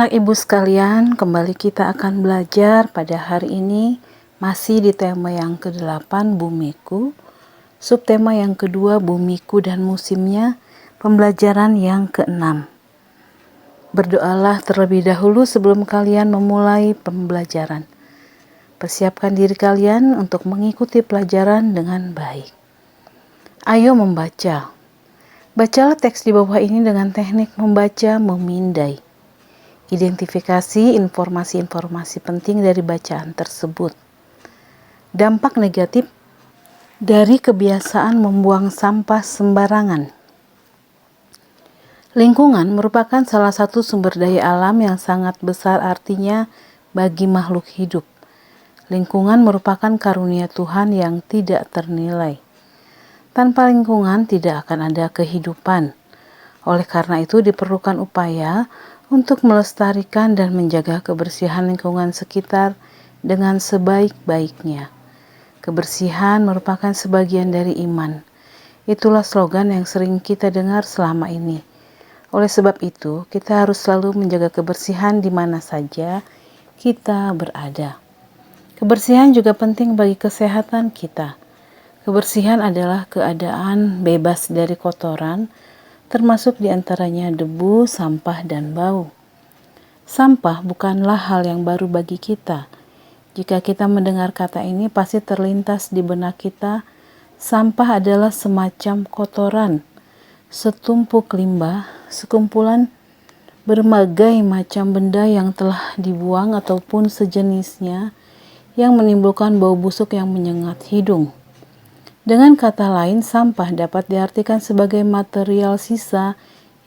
Anak ibu sekalian, kembali kita akan belajar pada hari ini masih di tema yang ke-8 Bumiku, subtema yang kedua Bumiku dan musimnya, pembelajaran yang ke-6. Berdoalah terlebih dahulu sebelum kalian memulai pembelajaran. Persiapkan diri kalian untuk mengikuti pelajaran dengan baik. Ayo membaca. Bacalah teks di bawah ini dengan teknik membaca memindai. Identifikasi informasi-informasi penting dari bacaan tersebut. Dampak negatif dari kebiasaan membuang sampah sembarangan. Lingkungan merupakan salah satu sumber daya alam yang sangat besar artinya bagi makhluk hidup. Lingkungan merupakan karunia Tuhan yang tidak ternilai. Tanpa lingkungan tidak akan ada kehidupan. Oleh karena itu diperlukan upaya untuk melestarikan dan menjaga kebersihan lingkungan sekitar dengan sebaik-baiknya. Kebersihan merupakan sebagian dari iman. Itulah slogan yang sering kita dengar selama ini. Oleh sebab itu, kita harus selalu menjaga kebersihan di mana saja kita berada. Kebersihan juga penting bagi kesehatan kita. Kebersihan adalah keadaan bebas dari kotoran, termasuk diantaranya debu, sampah, dan bau. Sampah bukanlah hal yang baru bagi kita. Jika kita mendengar kata ini, pasti terlintas di benak kita, sampah adalah semacam kotoran, setumpuk limbah, sekumpulan berbagai macam benda yang telah dibuang ataupun sejenisnya yang menimbulkan bau busuk yang menyengat hidung. Dengan kata lain, sampah dapat diartikan sebagai material sisa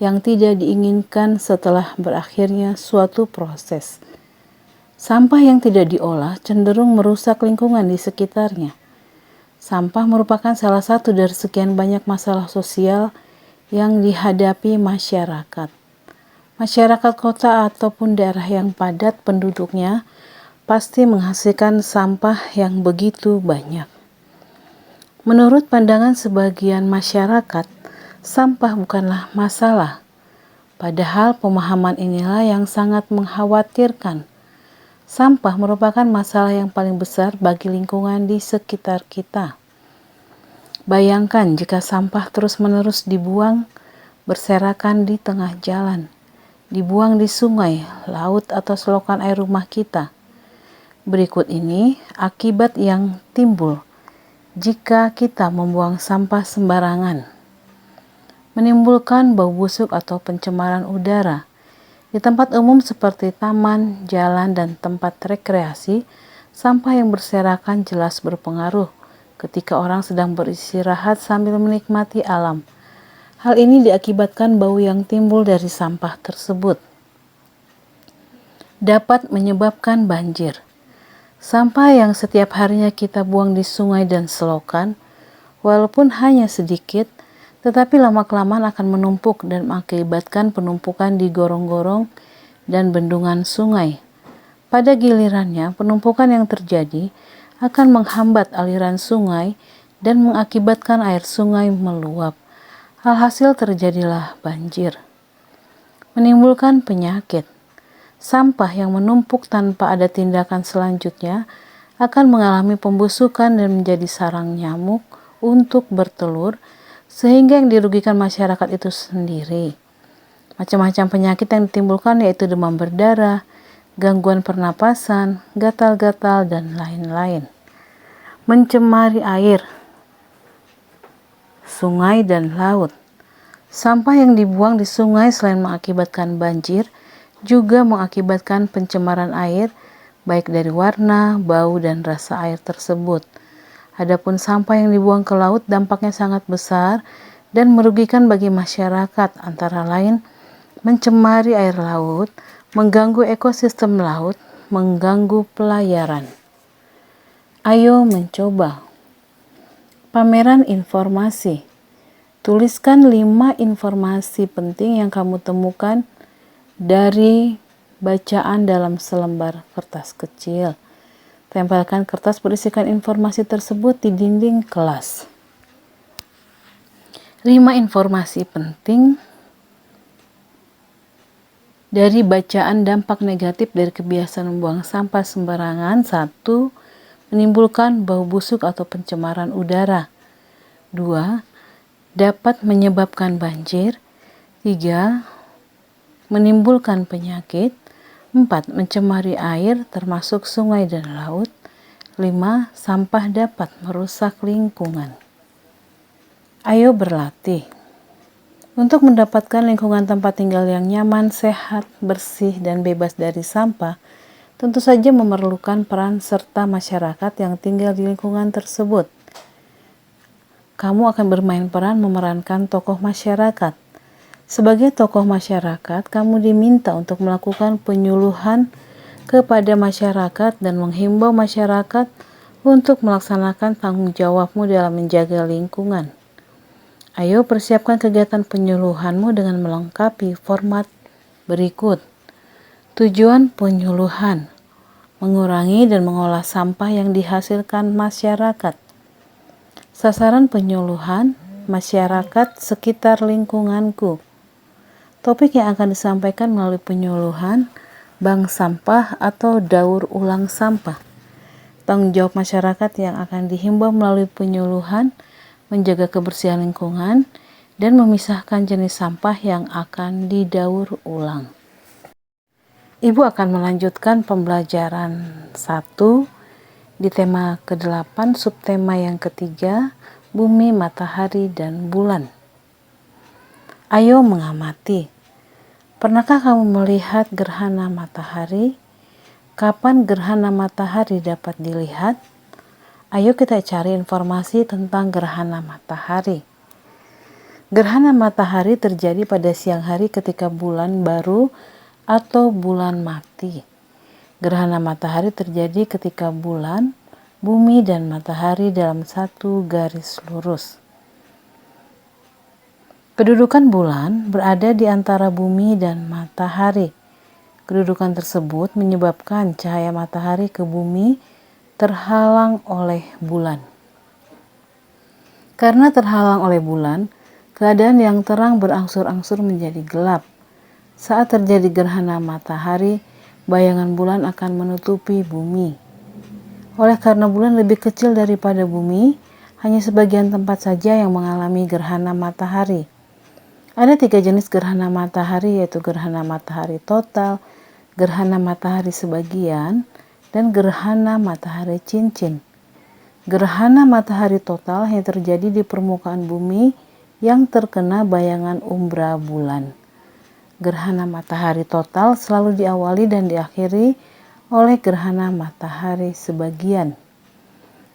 yang tidak diinginkan setelah berakhirnya suatu proses. Sampah yang tidak diolah cenderung merusak lingkungan di sekitarnya. Sampah merupakan salah satu dari sekian banyak masalah sosial yang dihadapi masyarakat. Masyarakat kota ataupun daerah yang padat penduduknya pasti menghasilkan sampah yang begitu banyak. Menurut pandangan sebagian masyarakat, sampah bukanlah masalah. Padahal pemahaman inilah yang sangat mengkhawatirkan. Sampah merupakan masalah yang paling besar bagi lingkungan di sekitar kita. Bayangkan jika sampah terus-menerus dibuang berserakan di tengah jalan, dibuang di sungai, laut, atau selokan air rumah kita. Berikut ini akibat yang timbul jika kita membuang sampah sembarangan. Menimbulkan bau busuk atau pencemaran udara. Di tempat umum seperti taman, jalan, dan tempat rekreasi, sampah yang berserakan jelas berpengaruh ketika orang sedang beristirahat sambil menikmati alam. Hal ini diakibatkan bau yang timbul dari sampah tersebut. Dapat menyebabkan banjir. Sampah yang setiap harinya kita buang di sungai dan selokan, walaupun hanya sedikit, tetapi lama-kelamaan akan menumpuk dan mengakibatkan penumpukan di gorong-gorong dan bendungan sungai. Pada gilirannya, penumpukan yang terjadi akan menghambat aliran sungai dan mengakibatkan air sungai meluap. Alhasil terjadilah banjir. Menimbulkan penyakit. Sampah yang menumpuk tanpa ada tindakan selanjutnya akan mengalami pembusukan dan menjadi sarang nyamuk untuk bertelur, sehingga yang dirugikan masyarakat itu sendiri. Macam-macam penyakit yang ditimbulkan yaitu demam berdarah, gangguan pernapasan, gatal-gatal, dan lain-lain. Mencemari air, sungai, dan laut. Sampah yang dibuang di sungai selain mengakibatkan banjir, juga mengakibatkan pencemaran air, baik dari warna, bau, dan rasa air tersebut. Adapun sampah yang dibuang ke laut dampaknya sangat besar dan merugikan bagi masyarakat, antara lain mencemari air laut, mengganggu ekosistem laut, mengganggu pelayaran. Ayo mencoba. Pameran informasi. Tuliskan 5 informasi penting yang kamu temukan dari bacaan dalam selembar kertas kecil. Tempelkan kertas berisikan informasi tersebut di dinding kelas. 5 informasi penting Dari bacaan dampak negatif dari kebiasaan membuang sampah sembarangan, 1. Menimbulkan bau busuk atau pencemaran udara. 2. Dapat menyebabkan banjir. 3. Menimbulkan penyakit. 4. Mencemari air termasuk sungai dan laut. 5. Sampah dapat merusak lingkungan. Ayo berlatih. Untuk mendapatkan lingkungan tempat tinggal yang nyaman, sehat, bersih, dan bebas dari sampah, tentu saja memerlukan peran serta masyarakat yang tinggal di lingkungan tersebut. Kamu akan bermain peran memerankan tokoh masyarakat. Sebagai tokoh masyarakat, kamu diminta untuk melakukan penyuluhan kepada masyarakat dan menghimbau masyarakat untuk melaksanakan tanggung jawabmu dalam menjaga lingkungan. Ayo persiapkan kegiatan penyuluhanmu dengan melengkapi format berikut. Tujuan penyuluhan: mengurangi dan mengolah sampah yang dihasilkan masyarakat. Sasaran penyuluhan: masyarakat sekitar lingkunganku. Topik yang akan disampaikan melalui penyuluhan: bank sampah atau daur ulang sampah. Tanggung jawab masyarakat yang akan dihimbau melalui penyuluhan: menjaga kebersihan lingkungan, dan memisahkan jenis sampah yang akan didaur ulang. Ibu akan melanjutkan pembelajaran 1 di tema ke-8, subtema yang ketiga, bumi, matahari, dan bulan. Ayo mengamati. Pernahkah kamu melihat gerhana matahari? Kapan gerhana matahari dapat dilihat? Ayo kita cari informasi tentang gerhana matahari. Gerhana matahari terjadi pada siang hari ketika bulan baru atau bulan mati. Gerhana matahari terjadi ketika bulan, bumi, dan matahari dalam satu garis lurus. Kedudukan bulan berada di antara bumi dan matahari. Kedudukan tersebut menyebabkan cahaya matahari ke bumi terhalang oleh bulan. Karena terhalang oleh bulan, keadaan yang terang berangsur-angsur menjadi gelap. Saat terjadi gerhana matahari, bayangan bulan akan menutupi bumi. Oleh karena bulan lebih kecil daripada bumi, hanya sebagian tempat saja yang mengalami gerhana matahari. Ada 3 jenis gerhana matahari, yaitu gerhana matahari total, gerhana matahari sebagian, dan gerhana matahari cincin. Gerhana matahari total yang terjadi di permukaan bumi yang terkena bayangan umbra bulan. Gerhana matahari total selalu diawali dan diakhiri oleh gerhana matahari sebagian.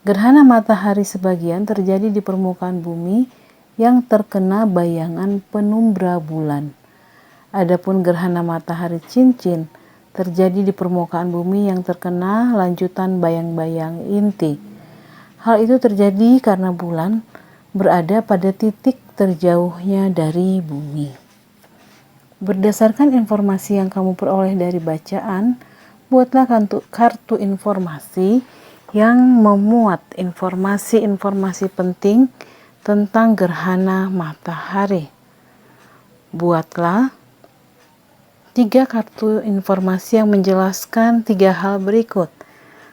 Gerhana matahari sebagian terjadi di permukaan bumi yang terkena bayangan penumbra bulan. Adapun gerhana matahari cincin terjadi di permukaan bumi yang terkena lanjutan bayang-bayang inti. Hal itu terjadi karena bulan berada pada titik terjauhnya dari bumi. Berdasarkan informasi yang kamu peroleh dari bacaan, buatlah kartu informasi yang memuat informasi-informasi penting tentang gerhana matahari. Buatlah 3 kartu informasi yang menjelaskan 3 hal berikut.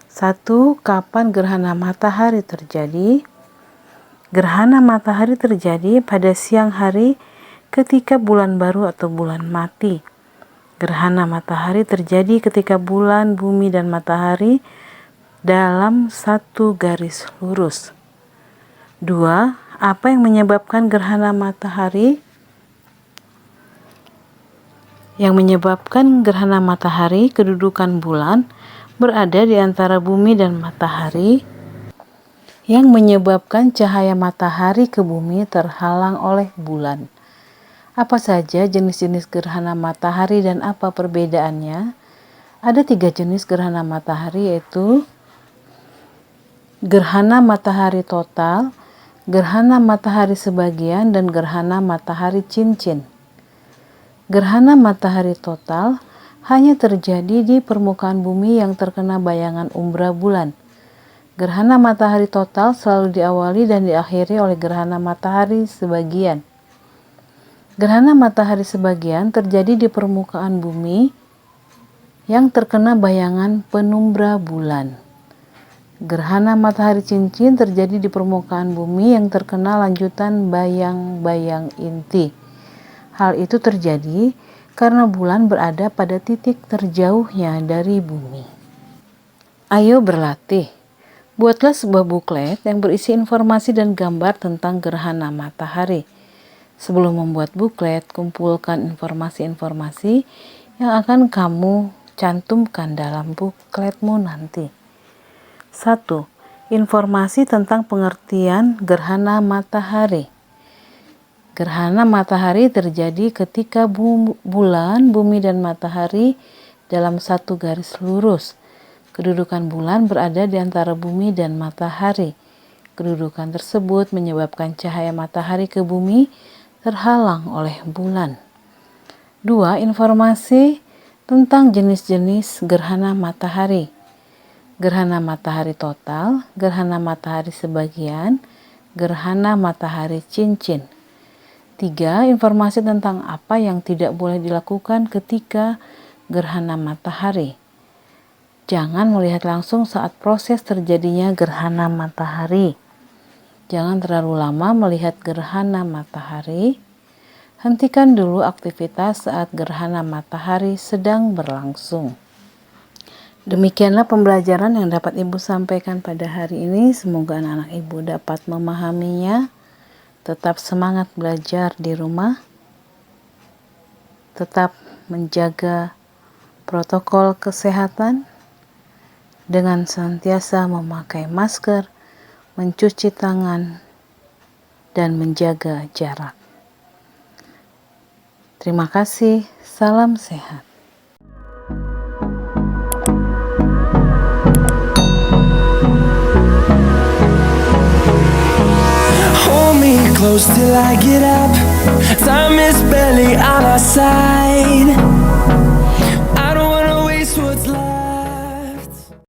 1. Kapan gerhana matahari terjadi? Gerhana matahari terjadi pada siang hari ketika bulan baru atau bulan mati. Gerhana matahari terjadi ketika bulan, bumi, dan matahari dalam satu garis lurus. 2. Apa yang menyebabkan gerhana matahari? Yang menyebabkan gerhana matahari, kedudukan bulan berada di antara bumi dan matahari, yang menyebabkan cahaya matahari ke bumi terhalang oleh bulan. Apa saja jenis-jenis gerhana matahari dan apa perbedaannya? Ada 3 jenis gerhana matahari, yaitu gerhana matahari total, gerhana matahari sebagian, dan gerhana matahari cincin. Gerhana matahari total hanya terjadi di permukaan bumi yang terkena bayangan umbra bulan. Gerhana matahari total selalu diawali dan diakhiri oleh gerhana matahari sebagian. Gerhana matahari sebagian terjadi di permukaan bumi yang terkena bayangan penumbra bulan. Gerhana matahari cincin terjadi di permukaan bumi yang terkena lanjutan bayang-bayang inti. Hal itu terjadi karena bulan berada pada titik terjauhnya dari bumi. Ayo berlatih. Buatlah sebuah buklet yang berisi informasi dan gambar tentang gerhana matahari. Sebelum membuat buklet, kumpulkan informasi-informasi yang akan kamu cantumkan dalam bukletmu nanti. 1. Informasi tentang pengertian gerhana matahari. Gerhana matahari terjadi ketika bulan, bumi, dan matahari dalam satu garis lurus. Kedudukan bulan berada di antara bumi dan matahari. Kedudukan tersebut menyebabkan cahaya matahari ke bumi terhalang oleh bulan. 2. Informasi tentang jenis-jenis gerhana matahari. Gerhana matahari total, gerhana matahari sebagian, gerhana matahari cincin. 3. Informasi tentang apa yang tidak boleh dilakukan ketika gerhana matahari. Jangan melihat langsung saat proses terjadinya gerhana matahari. Jangan terlalu lama melihat gerhana matahari. Hentikan dulu aktivitas saat gerhana matahari sedang berlangsung. Demikianlah pembelajaran yang dapat Ibu sampaikan pada hari ini. Semoga anak-anak Ibu dapat memahaminya. Tetap semangat belajar di rumah. Tetap menjaga protokol kesehatan dengan senantiasa memakai masker, mencuci tangan, dan menjaga jarak. Terima kasih, salam sehat. Hold me close till I get up. Time is barely on our side.